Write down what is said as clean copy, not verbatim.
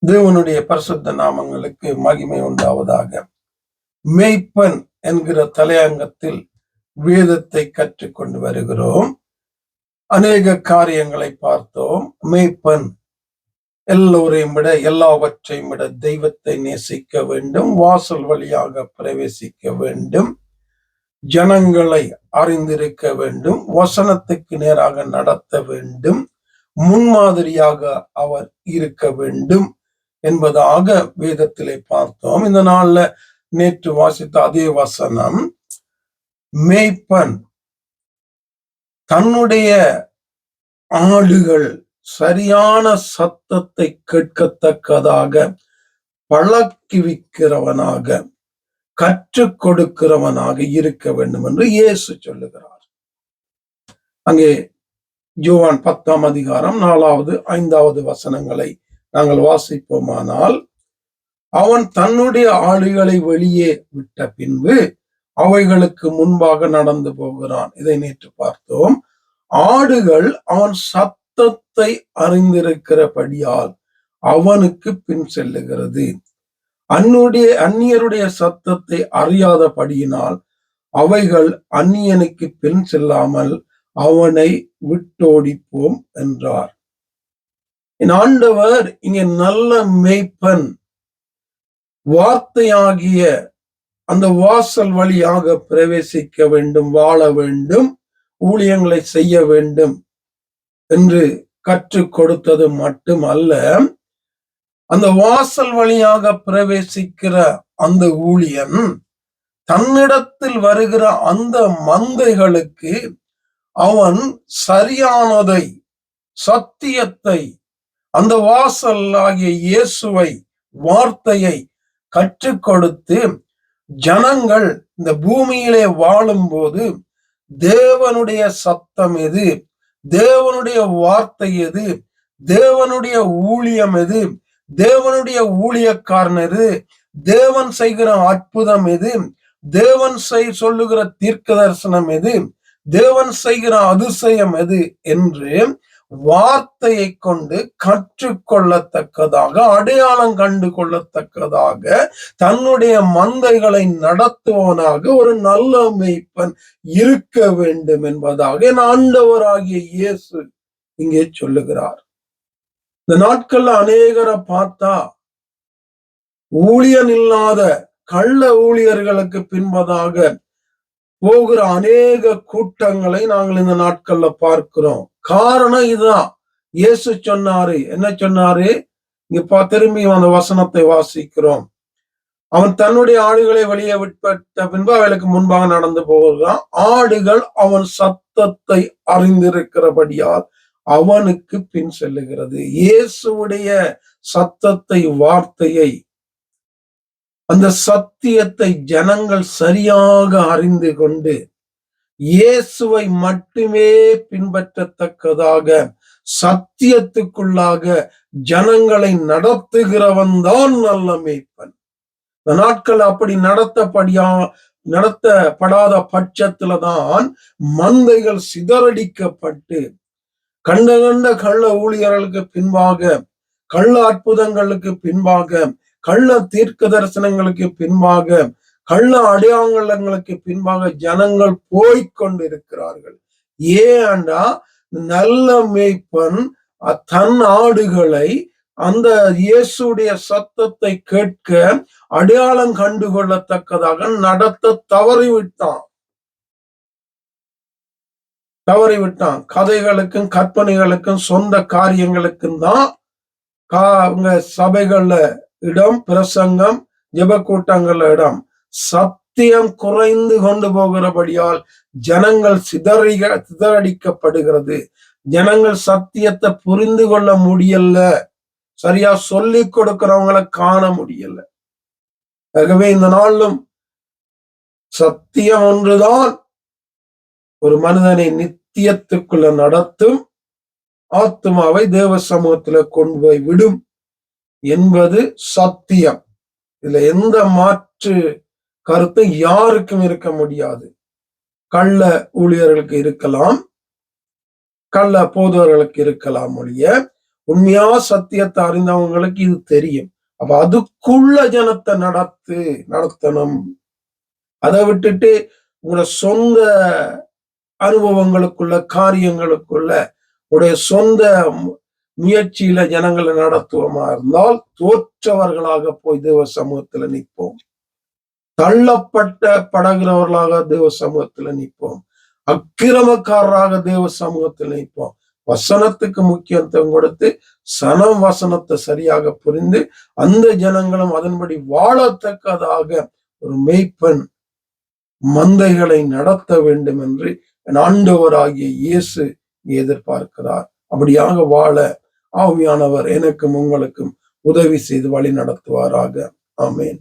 தேவனுடைய பரிசுத்த நாமங்களுக்கு மகிமை உண்டாவதாக. மேய்ப்பன் என்கிற தலையங்கத்தில் வேதத்தை கற்றுக்கொண்டு வருகிறோம். அநேக காரியங்களை பார்த்தோம். மேய்ப்பன் எல்லோரையும் விட, எல்லாவற்றையும் விட தெய்வத்தை நேசிக்க வேண்டும், வாசல் வழியாக பிரவேசிக்க வேண்டும், ஜனங்களை அறிந்திருக்க வேண்டும், வசனத்துக்கு நேராக நடத்த வேண்டும், முன்மாதிரியாக அவர் இருக்க வேண்டும் என்பதாக வேதத்திலே பார்த்தோம். இந்த நாள்ல நேற்று வாசித்த அதே வசனம், மேய்ப்பன் தன்னுடைய ஆடுகள் சரியான சத்தத்தை கேட்கத்தக்கதாக பழக்குவிக்கிறவனாக, கற்றுக் கொடுக்கிறவனாக இருக்க வேண்டும் என்று இயேசு சொல்லுகிறார். அங்கே யோவான் 10ஆம் அதிகாரம் 4வது 5வது வசனங்களை நாங்கள் வாசிப்போமானால், அவன் தன்னுடைய ஆடுகளை வெளியே விட்ட பின்பு அவைகளுக்கு முன்பாக நடந்து போகிறான். இதை நேற்று பார்த்தோம். ஆடுகள் அவன் சத்தத்தை அறிந்திருக்கிறபடியால் அவனுக்கு பின் செல்லுகிறது. அந்நியருடைய சத்தத்தை அறியாதபடியினால் அவைகள் அந்நியனுக்கு பின் செல்லாமல் அவனை விட்டோடிப்போம் என்றார். என் ஆண்டவர் இங்கே நல்ல மேய்ப்பன் வார்த்தையாகிய அந்த வாசல் வழியாக பிரவேசிக்க வேண்டும், வாழ வேண்டும், ஊழியங்களை செய்ய வேண்டும் என்று கற்றுக் கொடுத்தது மட்டுமல்ல, அந்த வாசல் வழியாக பிரவேசிக்கிற அந்த ஊழியன் தன்னிடத்தில் வருகிற அந்த மந்தைகளுக்கு அவன் சரியானதை, சத்தியத்தை, அந்த வாசல் ஆகிய இயேசுவை, வார்த்தையை கற்றுக் கொடுத்து ஜனங்கள் இந்த பூமியிலே வாழும்போது தேவனுடைய சத்தம் எது, தேவனுடைய வார்த்தை எது, தேவனுடைய ஊழியம் எது, தேவனுடைய ஊழியக்காரன் எது, தேவன் செய்கிற அற்புதம் எது, தேவன் சொல்லுகிற தீர்க்க தரிசனம் எது, தேவன் செய்கிற அதிசயம் எது என்று வார்த்தையை கொண்டு கற்றுக்கொள்ளத்தக்கதாக, அடையாளம் கண்டு கொள்ளத்தக்கதாக தன்னுடைய மந்தைகளை நடத்துவனாக ஒரு நல்ல மேய்ப்பன் இருக்க வேண்டும் என்பதாக என் ஆண்டவராகிய இயேசு இங்கே சொல்லுகிறார். இந்த நாட்கள்ல அநேகரை பார்த்தா ஊழியன் இல்லாத கள்ள ஊழியர்களுக்கு பின்பதாக போகிற அநேக கூட்டங்களை நாங்கள் இந்த நாட்கள்ல பார்க்கிறோம். காரணம் இதுதான். இயேசு சொன்னாரு, என்ன சொன்னாரு? இங்க திரும்பி அந்த வசனத்தை வாசிக்கிறோம். அவன் தன்னுடைய ஆடுகளை வெளியே விட்ட பின்பு அவைகளுக்கு முன்பாக நடந்து போகிறான். ஆடுகள் அவன் சத்தத்தை அறிந்திருக்கிறபடியால் அவனுக்கு பின் செல்லுகிறது. இயேசுடைய சத்தத்தை, வார்த்தையை, அந்த சத்தியத்தை ஜனங்கள் சரியாக அறிந்து கொண்டு இயேசுவை மட்டுமே பின்பற்றத்தக்கதாக சத்தியத்துக்குள்ளாக ஜனங்களை நடத்துகிறவன் தான் நல்ல மேய்ப்பன். இந்த நாட்கள் அப்படி நடத்தப்படாத பட்சத்துலதான் மந்தைகள் சிதறடிக்கப்பட்டு கண்ட கள்ள ஊழியர்களுக்கு பின்பாக, கள்ள அற்புதங்களுக்கு பின்பாக, கள்ள தீர்க்க தரிசனங்களுக்கு பின்பாக, கள்ள அடையாளங்களுக்கு பின்பாக ஜனங்கள் போய்கொண்டிருக்கிறார்கள். ஏன்டா நல்ல மேய்ப்பன் தன் ஆடுகளை அந்த இயேசுடைய சத்தத்தை கேட்க, அடையாளம் கண்டுகொள்ளத்தக்கதாக நடத்த தவறிவிட்டான். கதைகளுக்கும் கற்பனைகளுக்கும் சொந்த காரியங்களுக்கும் தான் சபைகள்ல இடம், பிரசங்கம், ஜெப கூட்டங்கள்ல இடம். சத்தியம் குறைந்து கொண்டு போகிறபடியால் ஜனங்கள் சிதறடிக்கப்படுகிறது. ஜனங்கள் சத்தியத்தை புரிந்து கொள்ள முடியல, சரியா சொல்லி கொடுக்கிறவங்களை காண முடியல. ஆகவே இந்த நாளும் சத்தியம் ஒன்றுதான் ஒரு மனிதனை நித்தியத்துக்குள்ள நடத்தும், ஆத்மாவை தேவ சமூகத்துல கொண்டு போய் விடும் என்பது சத்தியம். இதுல எந்த மாற்று கருத்தும் யாருக்கும் இருக்க முடியாது. கள்ள ஊழியர்களுக்கு இருக்கலாம், கள்ள போதவர்களுக்கு இருக்கலாம் ஒழிய உண்மையா சத்தியத்தை அறிந்தவங்களுக்கு இது தெரியும். அப்ப அதுக்குள்ள ஜனத்தை நடத்தணும். அதை விட்டுட்டு உங்களோட சொந்த அனுபவங்களுக்குள்ள, காரியங்களுக்குள்ள, உடைய சொந்த முயற்சியில ஜனங்களை நடத்துவோமா இருந்தால் தோற்றவர்களாக போய் தேவ சமூகத்துல நிற்போம். படகிறவர்களாக தேவ சமூகத்துல நிற்போம். அக்கிரமக்காரராக தேவ சமூகத்துல நிற்போம். வசனத்துக்கு முக்கியத்துவம் கொடுத்து வசனத்தை சரியாக புரிந்து அந்த ஜனங்களும் அதன்படி வாழத்தக்கதாக ஒரு மேய்ப்பன் மந்தைகளை நடத்த வேண்டும் என்று ஆண்டவராகிய இயேசு எதிர்பார்க்கிறார். அப்படியாக வாழ ஆவியானவர் எனக்கும் உங்களுக்கும் உதவி செய்து வழி நடத்துவாராக. ஆமேன்.